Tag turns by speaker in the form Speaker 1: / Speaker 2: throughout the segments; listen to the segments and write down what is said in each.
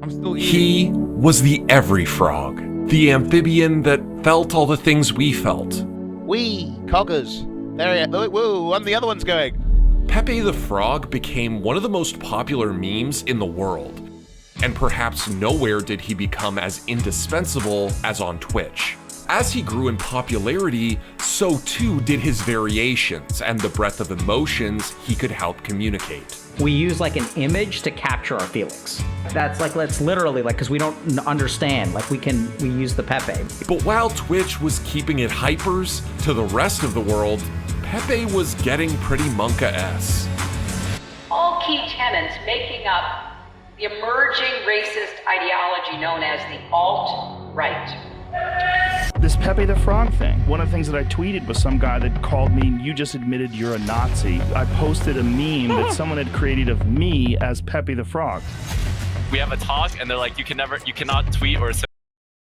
Speaker 1: I'm still eating.
Speaker 2: He was the every frog, the amphibian that felt all the things we felt.
Speaker 3: Wee, coggers. There, whoa, and the other one's going.
Speaker 2: Pepe the Frog became one of the most popular memes in the world, and perhaps nowhere did he become as indispensable as on Twitch. As he grew in popularity, so too did his variations and the breadth of emotions he could help communicate.
Speaker 4: We use like an image to capture our feelings. That's literally like, because we don't understand, like we use the Pepe.
Speaker 2: But while Twitch was keeping it hypers to the rest of the world, Pepe was getting pretty Monka-esque.
Speaker 5: All key tenets making up the emerging racist ideology known as the alt-right.
Speaker 6: This Pepe the Frog thing. One of the things that I tweeted was some guy that called me, "You just admitted you're a Nazi." I posted a meme that someone had created of me as Pepe the Frog.
Speaker 7: We have a talk and they're like, you cannot tweet or say.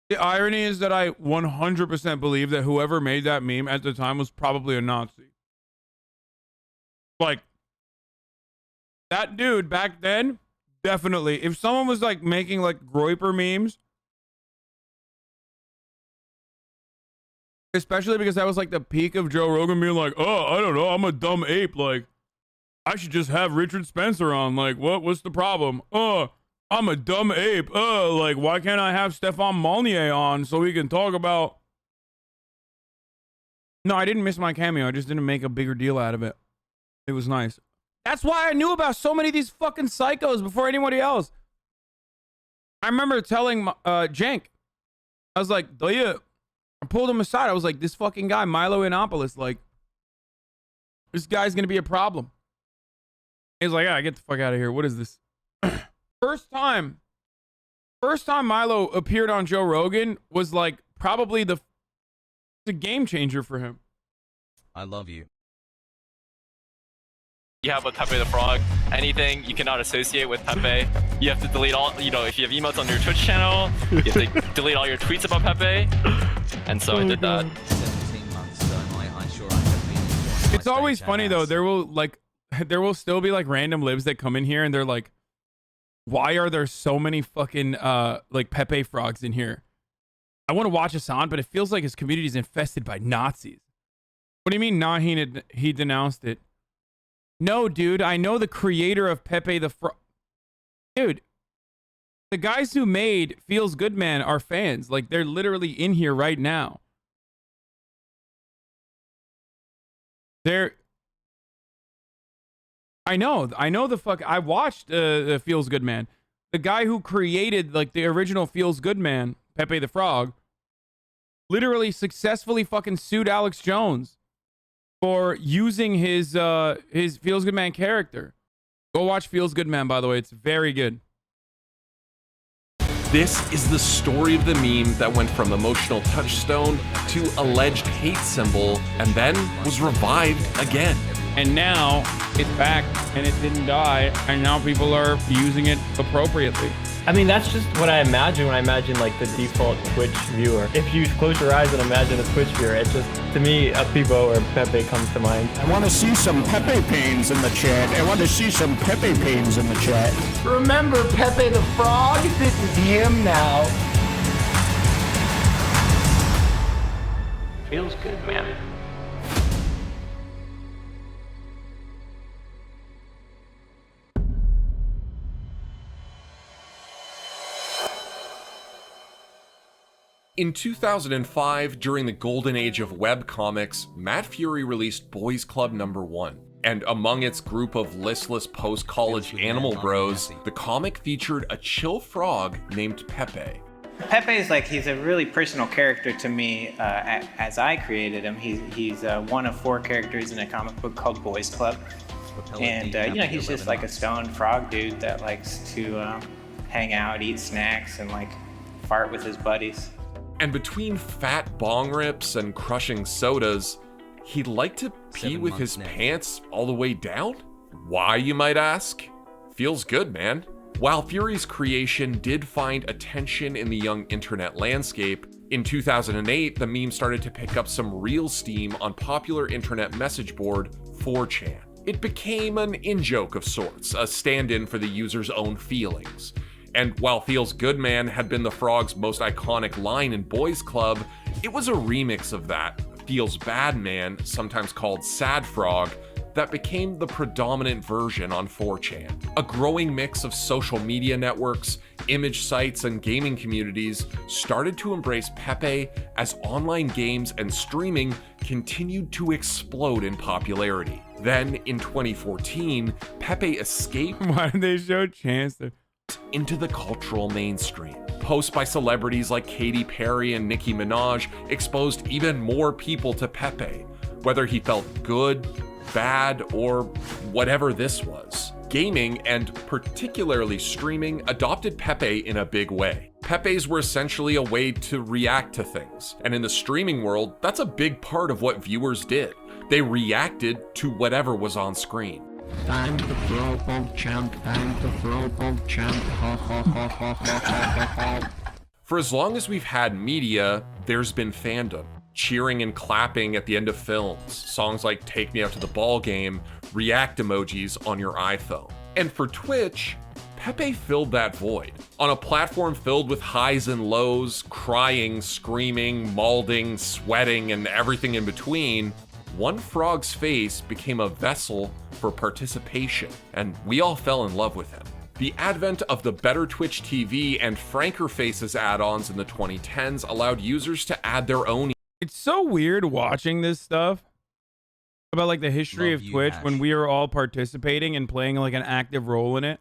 Speaker 1: The irony is that I 100% believe that whoever made that meme at the time was probably a Nazi. Like, that dude back then, definitely. If someone was like making like Groiper memes, especially because that was like the peak of Joe Rogan being like, oh, I don't know, I'm a dumb ape. Like, I should just have Richard Spencer on. Like, what's the problem? Oh, I'm a dumb ape. Like, why can't I have Stefan Molyneux on so we can talk about... No, I didn't miss my cameo. I just didn't make a bigger deal out of it. It was nice. That's why I knew about so many of these fucking psychos before anybody else. I remember telling Jank, I was like, I pulled him aside. I was like, this fucking guy, Milo Yiannopoulos, like, this guy's going to be a problem. He's like, yeah, get the fuck out of here. What is this? First time Milo appeared on Joe Rogan was like probably the game changer for him.
Speaker 8: I love you.
Speaker 7: You have with Pepe the Frog, anything you cannot associate with Pepe, you have to delete all, if you have emotes on your Twitch channel, you have to delete all your tweets about Pepe. And so I did that.
Speaker 8: 17 months, so I'm sure I have been.
Speaker 1: It's always funny though. There will still be like random libs that come in here and they're like, why are there so many fucking like Pepe frogs in here? I want to watch Hasan, but it feels like his community is infested by Nazis. What do you mean? Nah, he denounced it. No, dude, I know the creator of Pepe the Frog. Dude, the guys who made Feels Good Man are fans. Like, they're literally in here right now. I know the fuck. I watched the Feels Good Man. The guy who created, like, the original Feels Good Man, Pepe the Frog, literally successfully fucking sued Alex Jones for using his Feels Good Man character. Go watch Feels Good Man, by the way. It's very good.
Speaker 2: This is the story of the meme that went from emotional touchstone to alleged hate symbol and then was revived again.
Speaker 1: And now it's back and it didn't die, and now people are using it appropriately.
Speaker 9: I mean, that's just what I imagine when I imagine like the default Twitch viewer. If you close your eyes and imagine a Twitch viewer, it just, to me, a Peebo or Pepe comes to mind.
Speaker 6: I want to see some Pepe pains in the chat. I want to see some Pepe pains in the chat.
Speaker 10: Remember Pepe the Frog? This is him now.
Speaker 5: Feels good, man.
Speaker 2: In 2005, during the golden age of webcomics, Matt Fury released Boys Club #1. And among its group of listless post-college animal bros, the comic featured a chill frog named Pepe.
Speaker 11: Pepe is like, he's a really personal character to me as I created him. He's one of 4 characters in a comic book called Boys Club. And, he's just like a stoned frog dude that likes to hang out, eat snacks, and like fart with his buddies.
Speaker 2: And between fat bong rips and crushing sodas, he'd like to pee with his pants all the way down? Why, you might ask? Feels good, man. While Fury's creation did find attention in the young internet landscape, in 2008, the meme started to pick up some real steam on popular internet message board 4chan. It became an in-joke of sorts, a stand-in for the user's own feelings. And while Feels Good Man had been the Frog's most iconic line in Boys Club, it was a remix of that, Feels Bad Man, sometimes called Sad Frog, that became the predominant version on 4chan. A growing mix of social media networks, image sites, and gaming communities started to embrace Pepe as online games and streaming continued to explode in popularity. Then, in 2014, Pepe escaped
Speaker 1: Why did they show Chance there?
Speaker 2: into the cultural mainstream. Posts by celebrities like Katy Perry and Nicki Minaj exposed even more people to Pepe, whether he felt good, bad, or whatever this was. Gaming, and particularly streaming, adopted Pepe in a big way. Pepes were essentially a way to react to things, and in the streaming world, that's a big part of what viewers did. They reacted to whatever was on screen.
Speaker 12: Time to throw champ, time to throw champ, ha ha ha ha ha ha.
Speaker 2: For as long as we've had media, there's been fandom. Cheering and clapping at the end of films, songs like Take Me Out to the Ball Game, react emojis on your iPhone. And for Twitch, Pepe filled that void. On a platform filled with highs and lows, crying, screaming, malding, sweating, and everything in between, one frog's face became a vessel for participation, and we all fell in love with him. The advent of the Better Twitch TV and Franker Faces add-ons in the 2010s allowed users to add their own.
Speaker 1: It's so weird watching this stuff about like the history of Twitch when we are all participating and playing like an active role in it.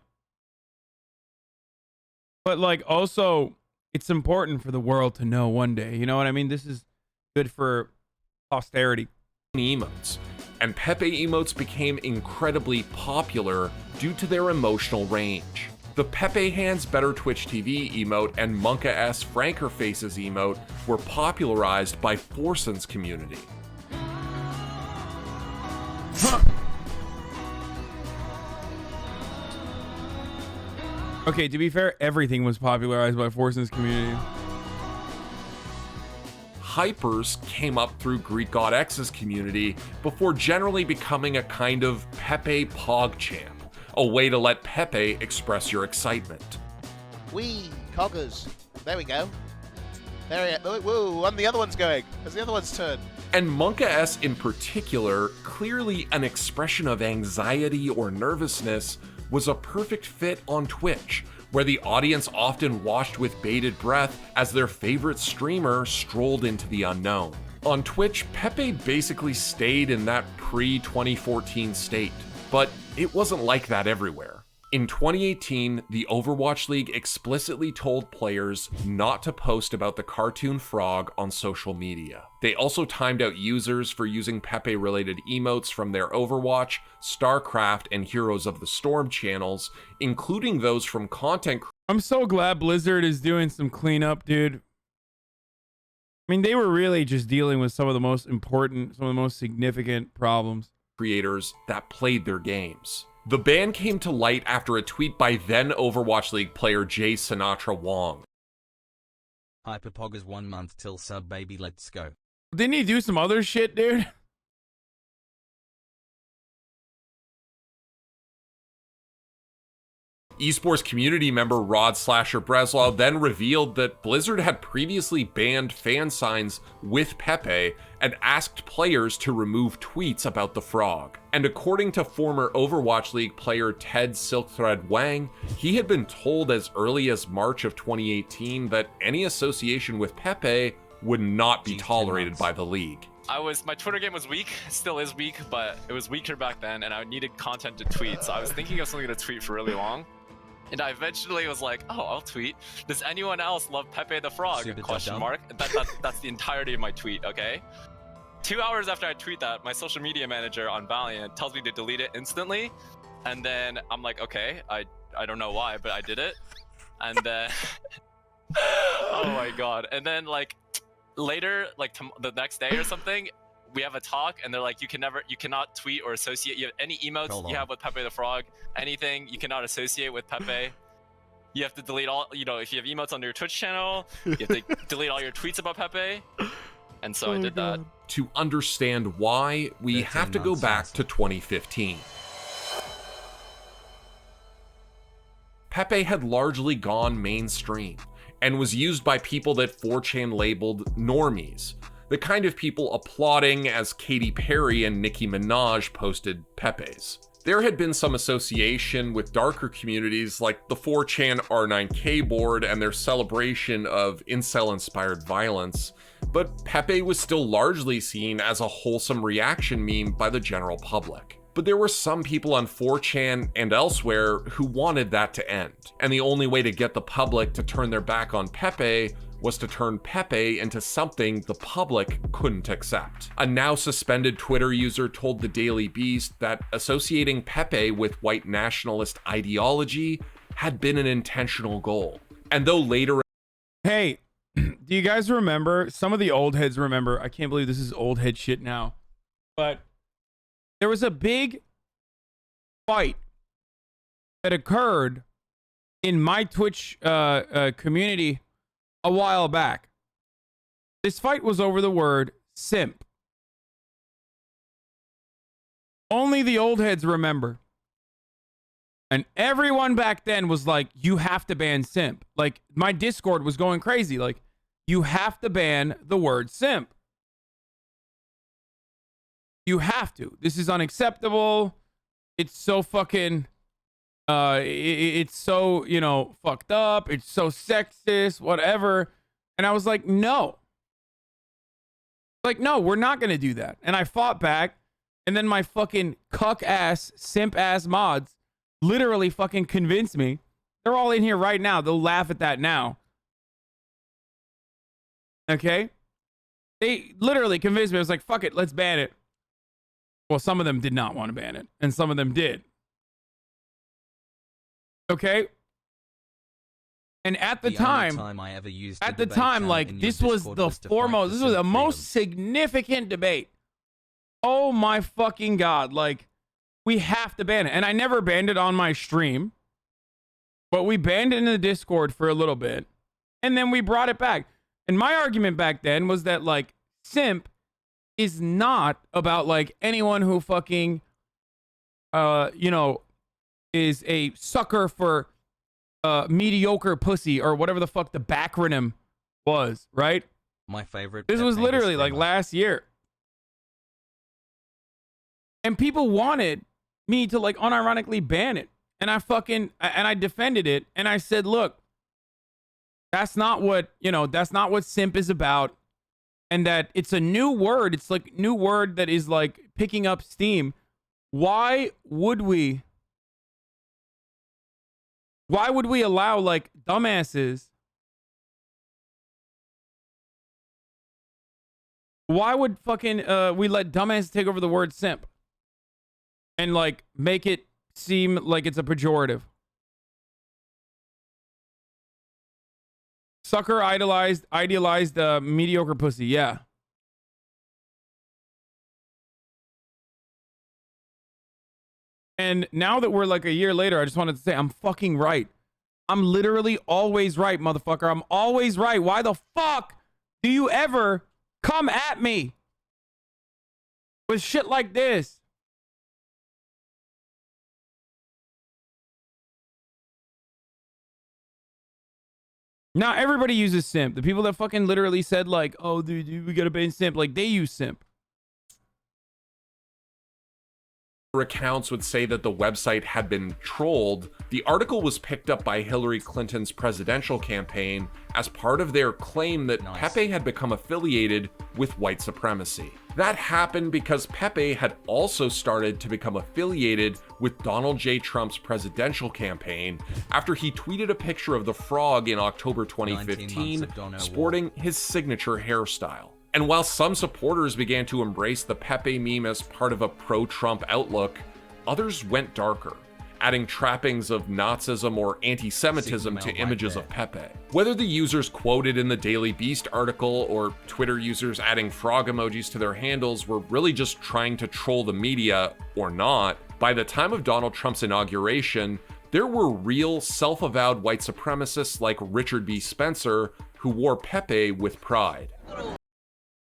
Speaker 1: But like also it's important for the world to know one day, you know what I mean? This is good for posterity.
Speaker 2: Emotes. And Pepe emotes became incredibly popular due to their emotional range. The Pepe Hands Better Twitch TV emote and Monka S Franker Faces emote were popularized by Forsen's community.
Speaker 1: Okay, to be fair, everything was popularized by Forsen's community.
Speaker 2: Hypers came up through Greek God X's community before generally becoming a kind of Pepe PogChamp, a way to let Pepe express your excitement.
Speaker 3: Wee, coggers. There we go. There we go. Woo, and the other one's going. It's the other one's turn.
Speaker 2: And Monka S in particular, clearly an expression of anxiety or nervousness, was a perfect fit on Twitch, where the audience often watched with bated breath as their favorite streamer strolled into the unknown. On Twitch, Pepe basically stayed in that pre-2014 state, but it wasn't like that everywhere. In 2018, the Overwatch League explicitly told players not to post about the cartoon frog on social media. They also timed out users for using Pepe-related emotes from their Overwatch, StarCraft, and Heroes of the Storm channels, including those from content.
Speaker 1: I'm so glad Blizzard is doing some cleanup, dude. I mean, they were really just dealing with some of the most important, some of the most significant problems.
Speaker 2: Creators that played their games. The ban came to light after a tweet by then Overwatch League player Jay Sinatra Wong.
Speaker 8: Hyperpoggers 1 month till sub baby, let's go.
Speaker 1: Didn't he do some other shit, dude?
Speaker 2: Esports community member Rod Slasher Breslau then revealed that Blizzard had previously banned fan signs with Pepe and asked players to remove tweets about the frog. And according to former Overwatch League player Ted Silkthread Wang, he had been told as early as March of 2018 that any association with Pepe would not be tolerated by the league.
Speaker 7: My Twitter game was weak, still is weak, but it was weaker back then and I needed content to tweet. So I was thinking of something to tweet for really long. And I eventually was like, oh, I'll tweet. Does anyone else love Pepe the Frog? Question mark. That's the entirety of my tweet, okay? 2 hours after I tweet that, my social media manager on Valiant tells me to delete it instantly. And then I'm like, okay, I don't know why, but I did it. And then, oh my God. And then like later, like the next day or something, we have a talk and they're like, you cannot tweet or associate. You have any emotes you have with Pepe the Frog, anything you cannot associate with Pepe. You have to delete all, if you have emotes on your Twitch channel, you have to delete all your tweets about Pepe. And so I did that.
Speaker 2: To understand why, we have to go back to 2015. Pepe had largely gone mainstream and was used by people that 4chan labeled normies, the kind of people applauding as Katy Perry and Nicki Minaj posted Pepes. There had been some association with darker communities like the 4chan R9K board and their celebration of incel-inspired violence, but Pepe was still largely seen as a wholesome reaction meme by the general public. But there were some people on 4chan and elsewhere who wanted that to end, and the only way to get the public to turn their back on Pepe was to turn Pepe into something the public couldn't accept. A now suspended Twitter user told the Daily Beast that associating Pepe with white nationalist ideology had been an intentional goal. And though later...
Speaker 1: Hey, do you guys remember, some of the old heads remember, I can't believe this is old head shit now, but there was a big fight that occurred in my Twitch community a while back. This fight was over the word simp. Only the old heads remember. And everyone back then was like, you have to ban simp. Like, my Discord was going crazy. Like, you have to ban the word simp. You have to. This is unacceptable. It's so fucking... it's so, you know, fucked up. It's so sexist, whatever. And I was like, no. Like, no, we're not going to do that. And I fought back. And then my fucking cuck ass, simp ass mods literally fucking convinced me. They're all in here right now. They'll laugh at that now. Okay? They literally convinced me. I was like, fuck it, let's ban it. Well, some of them did not want to ban it. And some of them did. Okay. And at the time, like, this was the foremost, this was the most significant debate. Oh my fucking God. Like, we have to ban it. And I never banned it on my stream, but we banned it in the Discord for a little bit. And then we brought it back. And my argument back then was that, like, simp is not about, like, anyone who fucking, you know, is a sucker for mediocre pussy or whatever the fuck the backronym was, right?
Speaker 8: My favorite.
Speaker 1: This was literally like last year. And people wanted me to, like, unironically ban it. And I defended it. And I said, look, that's not what, you know, that's not what simp is about. And that it's a new word. It's like new word that is like picking up steam. Why would we allow, like, dumbasses? Why would fucking we let dumbasses take over the word simp and, like, make it seem like it's a pejorative? Sucker, idealized mediocre pussy. Yeah. And now that we're like a year later, I just wanted to say I'm fucking right. I'm literally always right, motherfucker. I'm always right. Why the fuck do you ever come at me with shit like this? Now everybody uses simp. The people that fucking literally said, like, oh, dude, we gotta ban simp, like, they use simp.
Speaker 2: Accounts would say that the website had been trolled. The article was picked up by Hillary Clinton's presidential campaign as part of their claim that Pepe had become affiliated with white supremacy. That happened because Pepe had also started to become affiliated with Donald J. Trump's presidential campaign after he tweeted a picture of the frog in October 2015 sporting his signature hairstyle. And while some supporters began to embrace the Pepe meme as part of a pro-Trump outlook, others went darker, adding trappings of Nazism or anti-Semitism to images of Pepe. Whether the users quoted in the Daily Beast article or Twitter users adding frog emojis to their handles were really just trying to troll the media or not, by the time of Donald Trump's inauguration, there were real self-avowed white supremacists like Richard B. Spencer who wore Pepe with pride.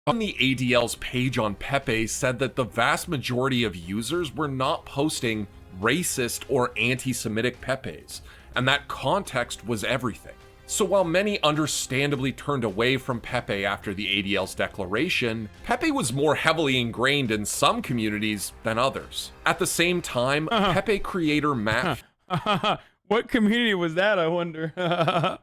Speaker 2: On the ADL's page on Pepe said that the vast majority of users were not posting racist or anti-Semitic Pepes, and that context was everything. So while many understandably turned away from Pepe after the ADL's declaration, Pepe was more heavily ingrained in some communities than others. At the same time, Pepe creator Matt
Speaker 1: what community was that, I wonder?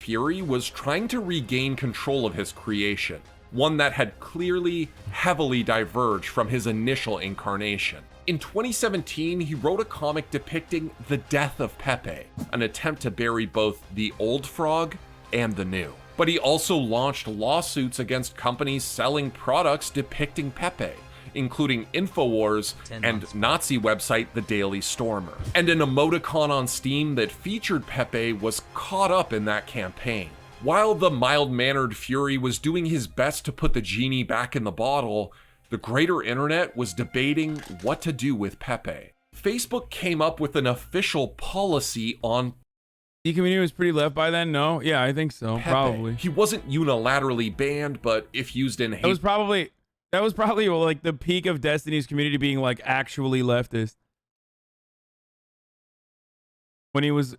Speaker 2: Fury was trying to regain control of his creation, one that had clearly heavily diverged from his initial incarnation. In 2017, he wrote a comic depicting the death of Pepe, an attempt to bury both the old frog and the new. But he also launched lawsuits against companies selling products depicting Pepe, including InfoWars and Nazi website The Daily Stormer. And an emoticon on Steam that featured Pepe was caught up in that campaign. While the mild-mannered Fury was doing his best to put the genie back in the bottle, the greater internet was debating what to do with Pepe. Facebook came up with an official policy on
Speaker 1: The community was pretty left by then? No? Yeah, I think so.
Speaker 2: Pepe.
Speaker 1: Probably.
Speaker 2: He wasn't unilaterally banned, but if used in hate...
Speaker 1: That was probably like the peak of Destiny's community being like actually leftist. When he was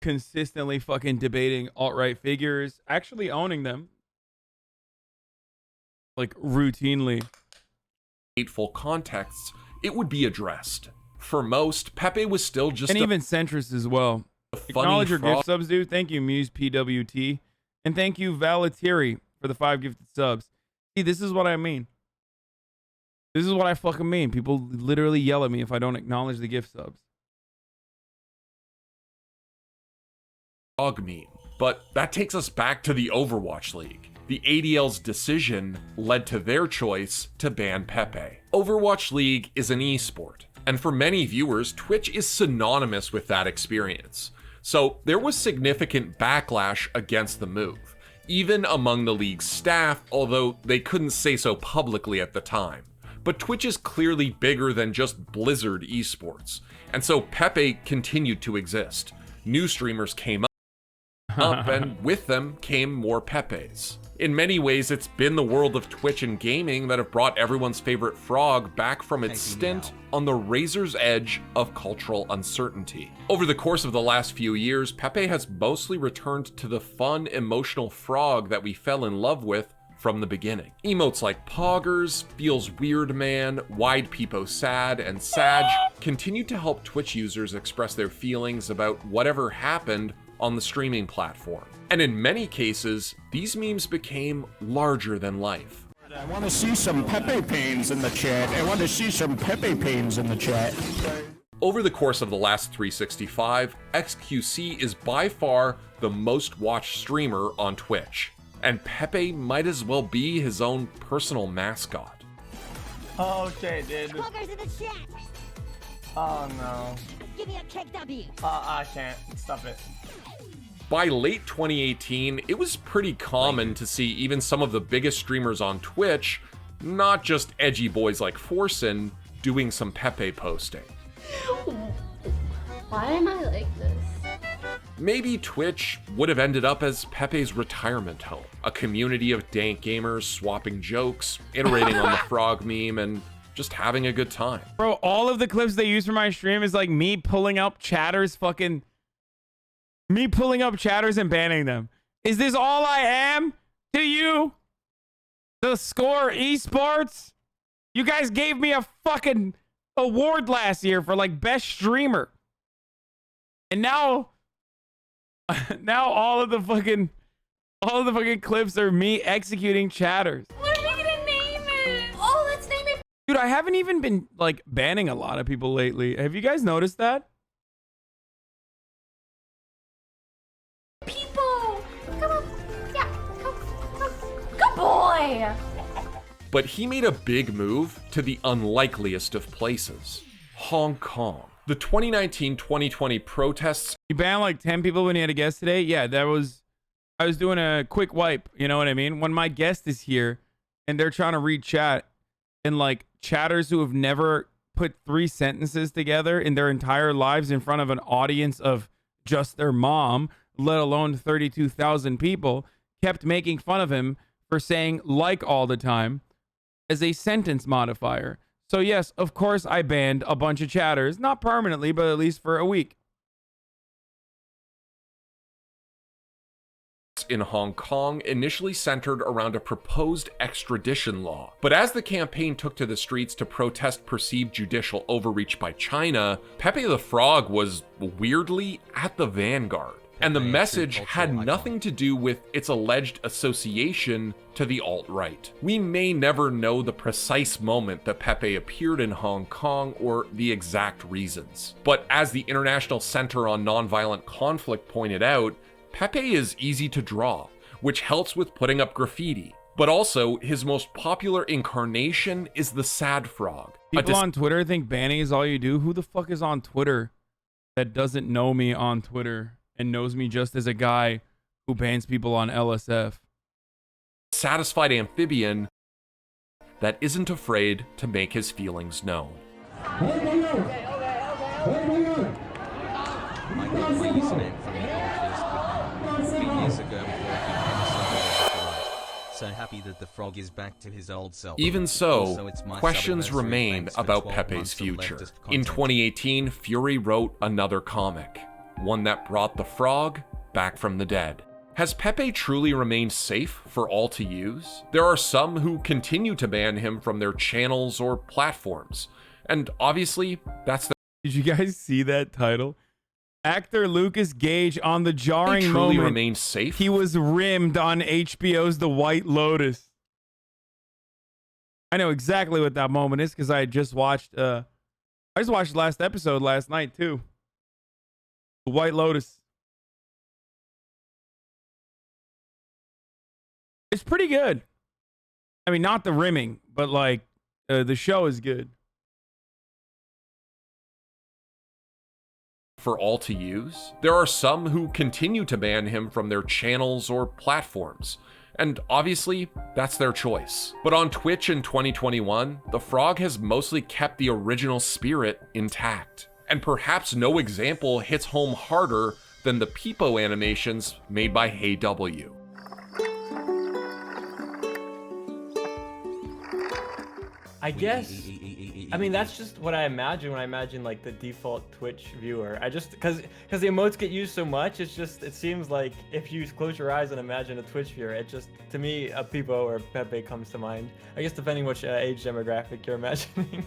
Speaker 1: consistently fucking debating alt-right figures, actually owning them. Like routinely.
Speaker 2: Hateful contexts, it would be addressed. For most, Pepe was still just
Speaker 1: and even centrist as well. Acknowledge your gift subs, dude. Thank you, Muse PWT. And thank you, Valatieri, for the 5 gifted subs. See, this is what I mean. This is what I fucking mean. People literally yell at me if I don't acknowledge the gift subs.
Speaker 2: Frog meme. But that takes us back to the Overwatch League. The ADL's decision led to their choice to ban Pepe. Overwatch League is an esport, and for many viewers, Twitch is synonymous with that experience. So there was significant backlash against the move, even among the league's staff, although they couldn't say so publicly at the time. But Twitch is clearly bigger than just Blizzard esports, and so Pepe continued to exist. New streamers came up, and with them came more Pepes. In many ways, it's been the world of Twitch and gaming that have brought everyone's favorite frog back from its stint on the razor's edge of cultural uncertainty. Over the course of the last few years, Pepe has mostly returned to the fun, emotional frog that we fell in love with from the beginning. Emotes like Poggers, Feels Weird Man, Wide Peepo Sad, and Sag continue to help Twitch users express their feelings about whatever happened on the streaming platform. And in many cases, these memes became larger than life.
Speaker 10: I want to see some Pepe pains in the chat. I want to see some Pepe pains in the chat.
Speaker 2: Over the course of the last 365, XQC is by far the most watched streamer on Twitch, and Pepe might as well be his own personal mascot.
Speaker 9: Okay, dude.
Speaker 13: Poggers in the chat.
Speaker 9: Oh no.
Speaker 13: Give me a kick, W.
Speaker 9: I can't. Stop it.
Speaker 2: By late 2018, it was pretty common to see even some of the biggest streamers on Twitch, not just edgy boys like Forsen, doing some Pepe posting.
Speaker 13: Why am I like this?
Speaker 2: Maybe Twitch would have ended up as Pepe's retirement home, a community of dank gamers swapping jokes, iterating on the frog meme, and just having a good time.
Speaker 1: Bro, all of the clips they use for my stream is like me pulling up chatters and banning them. Is this all I am to you? The Score Esports? You guys gave me a fucking award last year for like best streamer. And now all of the fucking clips are me executing chatters.
Speaker 13: What are we gonna name it? Oh, let's name it.
Speaker 1: Dude, I haven't even been like banning a lot of people lately. Have you guys noticed that?
Speaker 13: People, come on, yeah, come. Good boy.
Speaker 2: But he made a big move to the unlikeliest of places, Hong Kong. The 2019-2020 protests.
Speaker 1: You banned like 10 people when you had a guest today? Yeah, I was doing a quick wipe, you know what I mean? When my guest is here and they're trying to read chat, and like chatters who have never put 3 sentences together in their entire lives in front of an audience of just their mom, let alone 32,000 people, kept making fun of him for saying like all the time as a sentence modifier. So yes, of course I banned a bunch of chatters, not permanently, but at least for a week.
Speaker 2: in Hong Kong initially centered around a proposed extradition law. But as the campaign took to the streets to protest perceived judicial overreach by China, Pepe the Frog was weirdly at the vanguard. And the message had nothing to do with its alleged association to the alt-right. We may never know the precise moment that Pepe appeared in Hong Kong or the exact reasons. But as the International Center on Nonviolent Conflict pointed out, Pepe is easy to draw, which helps with putting up graffiti. But also, his most popular incarnation is the sad frog.
Speaker 1: People on Twitter think banning is all you do. Who the fuck is on Twitter that doesn't know me on Twitter and knows me just as a guy who bans people on LSF?
Speaker 2: Satisfied amphibian that isn't afraid to make his feelings known.
Speaker 8: I got my username from the office 3 years ago before I became a subreddit. So happy that the frog is back to his old self.
Speaker 2: Even so,
Speaker 8: Also, it's my
Speaker 2: questions
Speaker 8: sub-anniversary.
Speaker 2: remain
Speaker 8: Thanks for
Speaker 2: about
Speaker 8: 12
Speaker 2: Pepe's
Speaker 8: months of
Speaker 2: future.
Speaker 8: leftist
Speaker 2: In
Speaker 8: content.
Speaker 2: 2018, Fury wrote another comic, one that brought the frog back from the dead. Has Pepe truly remained safe for all to use? There are some who continue to ban him from their channels or platforms, and obviously, that's the—
Speaker 1: Did you guys see that title? Actor Lucas Gage on the jarring
Speaker 2: He truly
Speaker 1: moment.
Speaker 2: remains safe.
Speaker 1: He was rimmed on HBO's The White Lotus. I know exactly what that moment is because I just watched the last episode last night too. The White Lotus. It's pretty good. I mean, not the rimming, but like the show is good.
Speaker 2: For all to use. There are some who continue to ban him from their channels or platforms, and obviously, that's their choice. But on Twitch in 2021, the frog has mostly kept the original spirit intact. And perhaps no example hits home harder than the Pepe animations made by HeyW.
Speaker 9: I guess, I mean, that's just what I imagine when I imagine like the default Twitch viewer. I just, cause the emotes get used so much, it seems like if you close your eyes and imagine a Twitch viewer, it just, to me, a Pepe or Pepe comes to mind. I guess depending which age demographic you're imagining.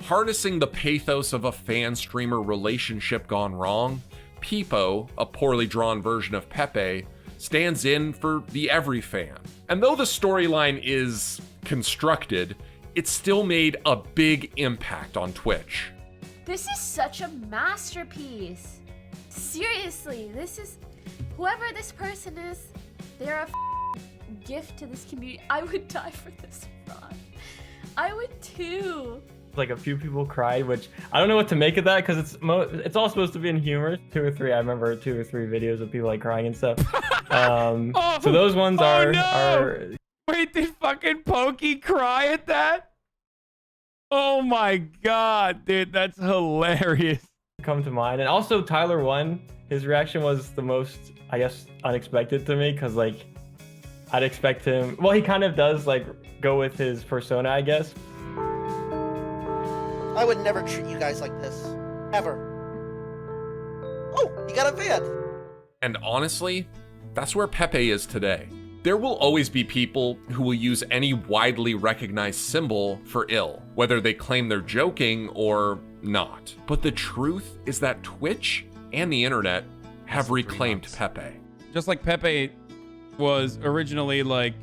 Speaker 2: Harnessing the pathos of a fan-streamer relationship gone wrong, Pepe, a poorly drawn version of Pepe, stands in for the every fan. And though the storyline is constructed, it still made a big impact on Twitch.
Speaker 13: This is such a masterpiece. Seriously, this is, whoever this person is, they're a gift to this community. I would die for this frog. I would too.
Speaker 9: Like a few people cried, which I don't know what to make of that because it's all supposed to be in humor. 2 or 3, I remember 2 or 3 videos of people like crying and stuff. So those ones are.
Speaker 1: Wait, did fucking Pokey cry at that? Oh my god, dude, that's hilarious.
Speaker 9: Come to mind. And also Tyler 1, his reaction was the most, I guess, unexpected to me because like I'd expect him, well, he kind of does like go with his persona, I guess.
Speaker 14: I would never treat you guys like this, ever. Oh, you got a vid.
Speaker 2: And honestly, that's where Pepe is today. There will always be people who will use any widely recognized symbol for ill, whether they claim they're joking or not. But the truth is that Twitch and the internet have reclaimed Pepe.
Speaker 1: Just like Pepe was originally like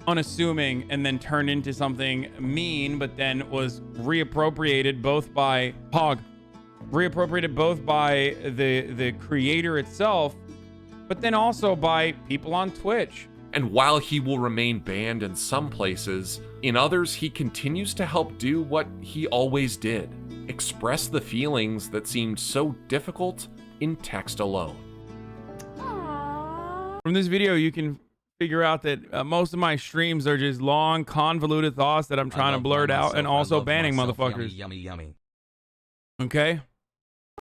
Speaker 1: unassuming and then turned into something mean, but then was reappropriated both by the creator itself, but then also by people on Twitch.
Speaker 2: And while he will remain banned in some places, in others he continues to help do what he always did, express the feelings that seemed so difficult in text alone.
Speaker 1: From this video, you can figure out that most of my streams are just long, convoluted thoughts that I'm trying to blurt out and also banning motherfuckers.
Speaker 8: Yummy, yummy.
Speaker 1: Okay?